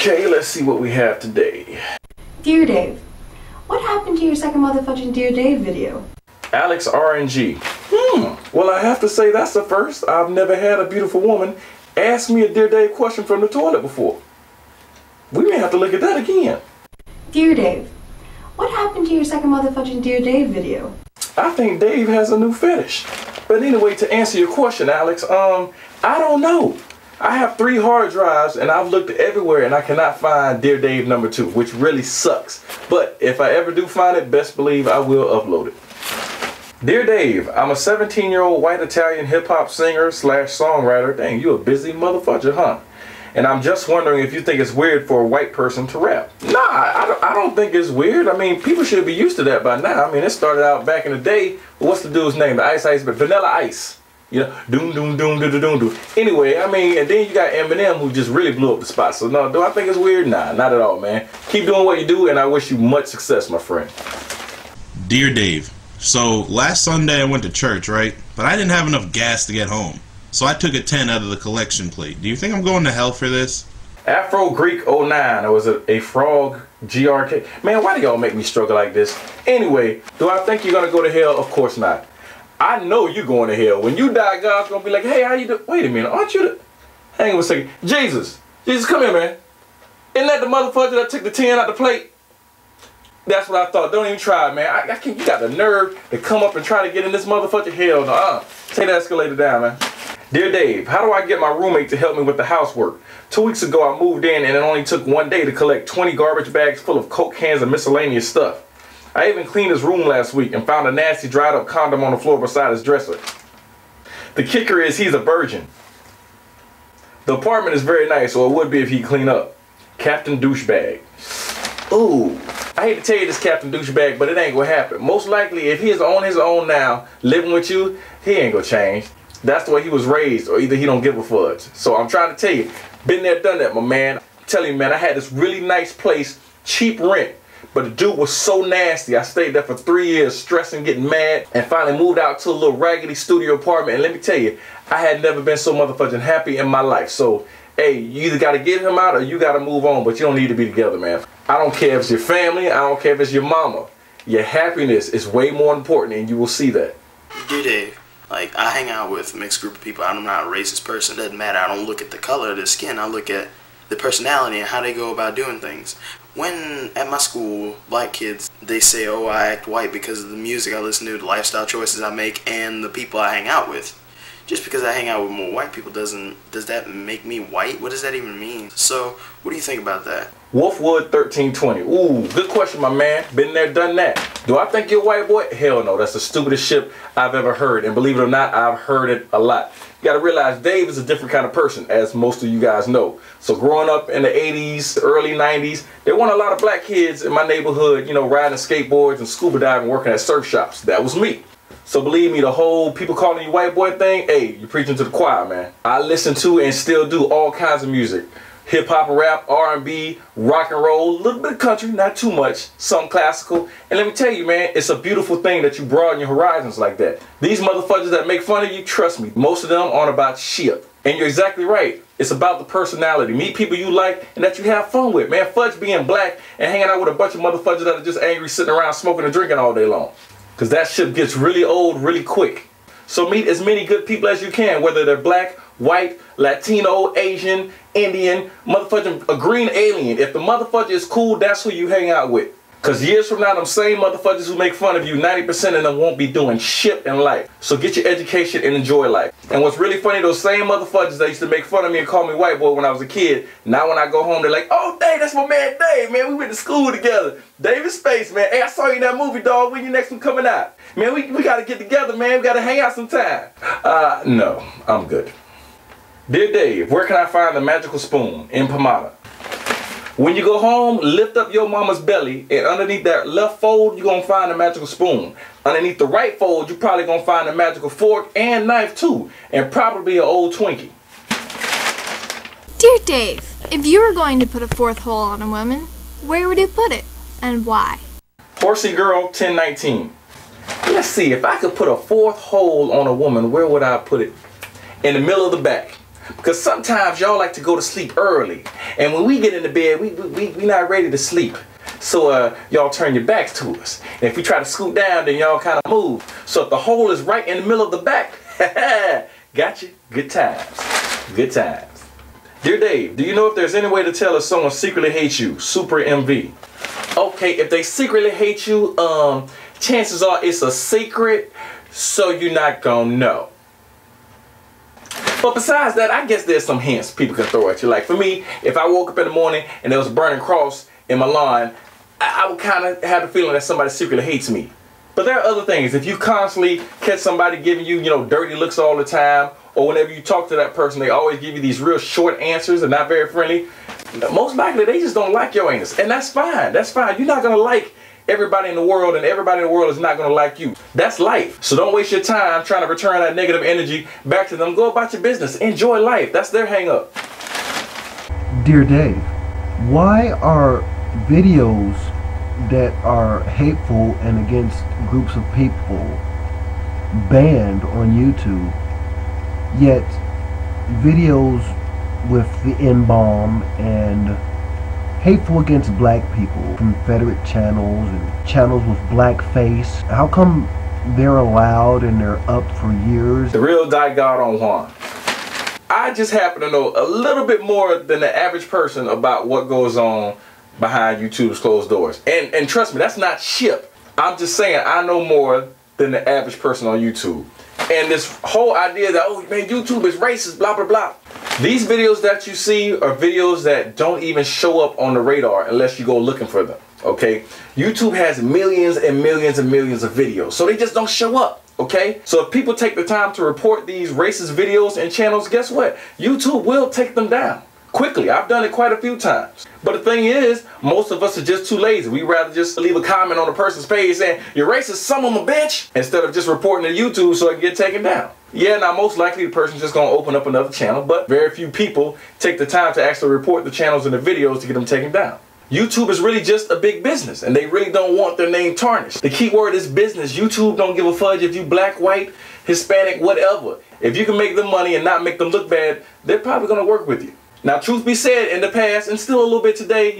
Okay, let's see what we have today. Dear Dave, what happened to your second motherfucking Dear Dave video? Alex RNG. Well, I have to say that's the first. I've never had a beautiful woman ask me a Dear Dave question from the toilet before. We may have to look at that again. Dear Dave, what happened to your second motherfucking Dear Dave video? I think Dave has a new fetish. But anyway, to answer your question, Alex, I don't know. I have 3 hard drives and I've looked everywhere and I cannot find Dear Dave number 2, which really sucks. But if I ever do find it, best believe I will upload it. Dear Dave, I'm a 17-year-old white Italian hip-hop singer / songwriter. Dang, you a busy motherfucker, huh? And I'm just wondering if you think it's weird for a white person to rap. Nah, I don't think it's weird. I mean, people should be used to that by now. I mean, it started out back in the day. What's the dude's name? The Ice, but Vanilla Ice. You know, doom, doom, doom, doom, doom, doom. Anyway, I mean, and then you got Eminem who just really blew up the spot. So no, do I think it's weird? Nah, not at all, man. Keep doing what you do and I wish you much success, my friend. Dear Dave, so last Sunday I went to church, right? But I didn't have enough gas to get home. So I took a 10 out of the collection plate. Do you think I'm going to hell for this? Afro Greek 09, it was a frog GRK. Man, why do y'all make me struggle like this? Anyway, do I think you're gonna go to hell? Of course not. I know you're going to hell. When you die, God's gonna be like, hey, how you doing? Wait a minute, aren't you the... Hang on a second. Jesus, come here, man. Isn't that the motherfucker that took the 10 out the plate? That's what I thought. Don't even try, man. I can't, you got the nerve to come up and try to get in this motherfucker. Hell no. Take the escalator down, man. Dear Dave, how do I get my roommate to help me with the housework? 2 weeks ago I moved in and it only took 1 day to collect 20 garbage bags full of Coke cans and miscellaneous stuff. I even cleaned his room last week and found a nasty dried up condom on the floor beside his dresser. The kicker is he's a virgin. The apartment is very nice, or it would be if he cleaned up. Captain Douchebag. Ooh, I hate to tell you this, Captain Douchebag, but it ain't gonna happen. Most likely if he is on his own now, living with you, he ain't gonna change. That's the way he was raised, or either he don't give a fudge. So I'm trying to tell you, been there, done that, my man. I'm telling you, man, I had this really nice place, cheap rent, but the dude was so nasty. I stayed there for 3 years, stressing, getting mad, and finally moved out to a little raggedy studio apartment. And let me tell you, I had never been so motherfucking happy in my life. So, hey, you either gotta get him out or you gotta move on, but you don't need to be together, man. I don't care if it's your family, I don't care if it's your mama. Your happiness is way more important, and you will see that. Dear Dave, like, I hang out with a mixed group of people. I'm not a racist person. It doesn't matter. I don't look at the color of their skin. I look at the personality and how they go about doing things. When at my school, black kids, they say, oh, I act white because of the music I listen to, the lifestyle choices I make, and the people I hang out with. Just because I hang out with more white people does that make me white? What does that even mean? So, what do you think about that? Wolfwood 1320. Ooh, good question, my man. Been there, done that. Do I think you're a white boy? Hell no. That's the stupidest shit I've ever heard. And believe it or not, I've heard it a lot. You gotta realize Dave is a different kind of person, as most of you guys know. So growing up in the 80s, early 90s, there weren't a lot of black kids in my neighborhood, you know, riding skateboards and scuba diving, working at surf shops. That was me. So believe me, the whole people calling you white boy thing, hey, you're preaching to the choir, man. I listen to and still do all kinds of music. Hip hop, rap, R&B, rock and roll, a little bit of country, not too much, some classical. And let me tell you, man, it's a beautiful thing that you broaden your horizons like that. These motherfuckers that make fun of you, trust me, most of them aren't about shit. And you're exactly right. It's about the personality. Meet people you like and that you have fun with, man. Fudge being black and hanging out with a bunch of motherfuckers that are just angry, sitting around smoking and drinking all day long. Because that shit gets really old really quick. So meet as many good people as you can, whether they're black, white, Latino, Asian, Indian, motherfucking a green alien. If the motherfucker is cool, that's who you hang out with. Because years from now, them same motherfuckers who make fun of you, 90% of them won't be doing shit in life. So get your education and enjoy life. And what's really funny, those same motherfuckers that used to make fun of me and call me white boy when I was a kid, now when I go home, they're like, oh, Dave, that's my man Dave, man. We went to school together. David Spates, man. Hey, I saw you in that movie, dog. When your next one coming out? Man, we got to get together, man. We got to hang out sometime. No, I'm good. Dear Dave, where can I find the magical spoon? In Pomona. When you go home, lift up your mama's belly, and underneath that left fold, you're going to find the magical spoon. Underneath the right fold, you're probably going to find the magical fork and knife too, and probably an old Twinkie. Dear Dave, if you were going to put a fourth hole on a woman, where would you put it, and why? Horsey Girl 1019. Let's see, if I could put a fourth hole on a woman, where would I put it? In the middle of the back. Because sometimes y'all like to go to sleep early. And when we get into bed, we not ready to sleep. So y'all turn your backs to us. And if we try to scoot down, then y'all kind of move. So if the hole is right in the middle of the back, got you. Good times. Good times. Dear Dave, do you know if there's any way to tell if someone secretly hates you? Super MV. Okay, if they secretly hate you, chances are it's a secret, so you're not gonna know. But besides that, I guess there's some hints people can throw at you. Like for me, if I woke up in the morning and there was a burning cross in my lawn, I would kind of have the feeling that somebody secretly hates me. But there are other things. If you constantly catch somebody giving you, dirty looks all the time, or whenever you talk to that person, they always give you these real short answers and not very friendly, most likely they just don't like your anus. And that's fine. That's fine. You're not going to like everybody in the world, and everybody in the world is not going to like you. That's life. So don't waste your time trying to return that negative energy back to them. Go about your business. Enjoy life. That's their hang up. Dear Dave, why are videos that are hateful and against groups of people banned on YouTube, yet videos with the N-bomb and hateful against black people, Confederate channels and channels with blackface, how come they're allowed and they're up for years? The real die God on Juan. I just happen to know a little bit more than the average person about what goes on behind YouTube's closed doors. And trust me, that's not ship. I'm just saying I know more than the average person on YouTube. And this whole idea that, oh man, YouTube is racist, blah, blah, blah. These videos that you see are videos that don't even show up on the radar unless you go looking for them, okay? YouTube has millions and millions and millions of videos, so they just don't show up, okay? So if people take the time to report these racist videos and channels, guess what? YouTube will take them down quickly. I've done it quite a few times. But the thing is, most of us are just too lazy. We'd rather just leave a comment on a person's page saying, you're racist, son of a bitch, instead of just reporting to YouTube so it can get taken down. Yeah, now most likely the person's just going to open up another channel, but very few people take the time to actually report the channels and the videos to get them taken down. YouTube is really just a big business, and they really don't want their name tarnished. The key word is business. YouTube don't give a fudge if you black, white, Hispanic, whatever. If you can make them money and not make them look bad, they're probably going to work with you. Now, truth be said, in the past, and still a little bit today,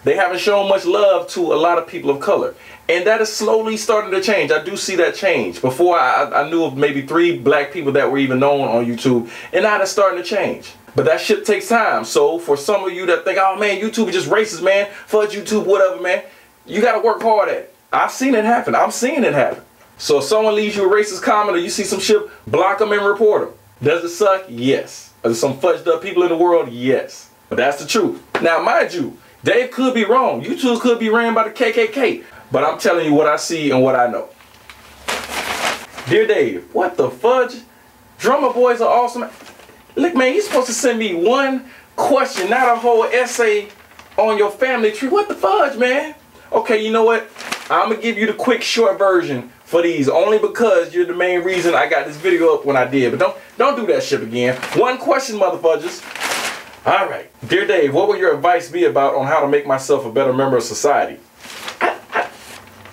they haven't shown much love to a lot of people of color. And that is slowly starting to change. I do see that change. Before, I knew of maybe 3 black people that were even known on YouTube, and now that's starting to change. But that shit takes time. So for some of you that think, oh man, YouTube is just racist, man, fudge YouTube, whatever, man, you got to work hard at it. I've seen it happen. I'm seeing it happen. So if someone leaves you a racist comment or you see some shit, block them and report them. Does it suck? Yes. Are there some fudged up people in the world? Yes. But that's the truth. Now, mind you, Dave could be wrong. YouTube could be ran by the KKK. But I'm telling you what I see and what I know. Dear Dave, what the fudge? Drummer boys are awesome. Look, man, you're supposed to send me one question, not a whole essay on your family tree. What the fudge, man? Okay, you know what? I'm going to give you the quick, short version for these, only because you're the main reason I got this video up when I did. But don't do that shit again. One question, motherfuckers. All right. Dear Dave, what would your advice be about on how to make myself a better member of society? I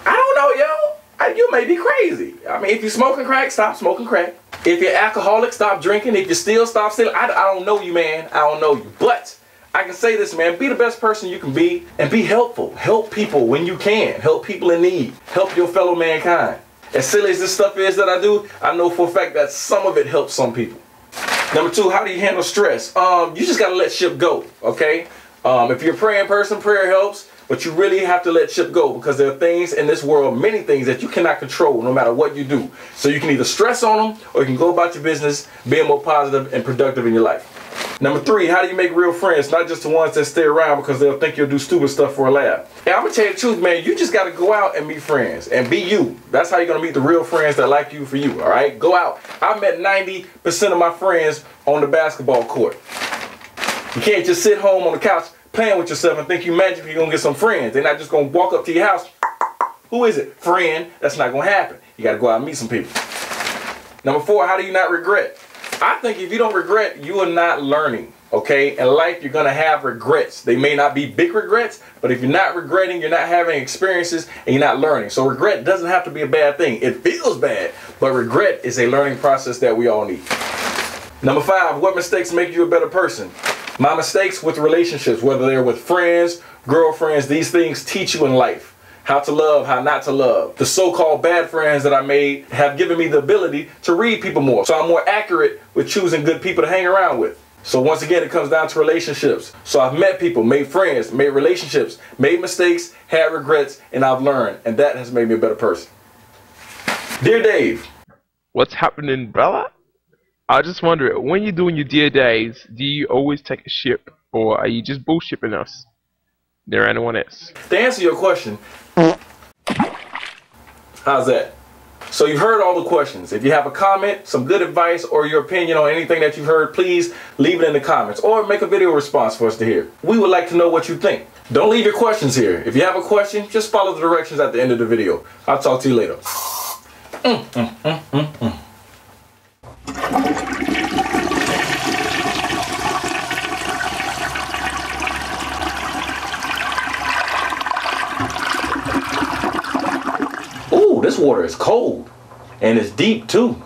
don't know, yo. You may be crazy. I mean, if you're smoking crack, stop smoking crack. If you're alcoholic, stop drinking. If you're still, stop stealing. I don't know you, man. I don't know you. But I can say this, man. Be the best person you can be and be helpful. Help people when you can. Help people in need. Help your fellow mankind. As silly as this stuff is that I do, I know for a fact that some of it helps some people. Number 2, how do you handle stress? You just got to let shit go, okay? If you're a praying person, prayer helps. But you really have to let shit go because there are things in this world, many things that you cannot control no matter what you do. So you can either stress on them or you can go about your business being more positive and productive in your life. Number 3, how do you make real friends? Not just the ones that stay around because they'll think you'll do stupid stuff for a laugh. And I'm going to tell you the truth, man. You just got to go out and meet friends and be you. That's how you're going to meet the real friends that like you for you, all right? Go out. I met 90% of my friends on the basketball court. You can't just sit home on the couch playing with yourself and think you magically going to get some friends. They're not just going to walk up to your house. Who is it? Friend. That's not going to happen. You got to go out and meet some people. Number 4, how do you not regret? I think if you don't regret, you are not learning, okay? In life, you're going to have regrets. They may not be big regrets, but if you're not regretting, you're not having experiences, and you're not learning. So regret doesn't have to be a bad thing. It feels bad, but regret is a learning process that we all need. Number 5, what mistakes make you a better person? My mistakes with relationships, whether they're with friends, girlfriends, these things teach you in life. How to love, how not to love. The so-called bad friends that I made have given me the ability to read people more. So I'm more accurate with choosing good people to hang around with. So once again, it comes down to relationships. So I've met people, made friends, made relationships, made mistakes, had regrets, and I've learned. And that has made me a better person. Dear Dave. What's happening, brother? I just wonder, when you're doing your Dear Daves, do you always take a ship, or are you just bullshipping us? There anyone else? To answer your question, how's that? So you've heard all the questions. If you have a comment, some good advice, or your opinion on anything that you've heard, please leave it in the comments or make a video response for us to hear. We would like to know what you think. Don't leave your questions here. If you have a question, just follow the directions at the end of the video. I'll talk to you later. Ooh, this water is cold and it's deep too.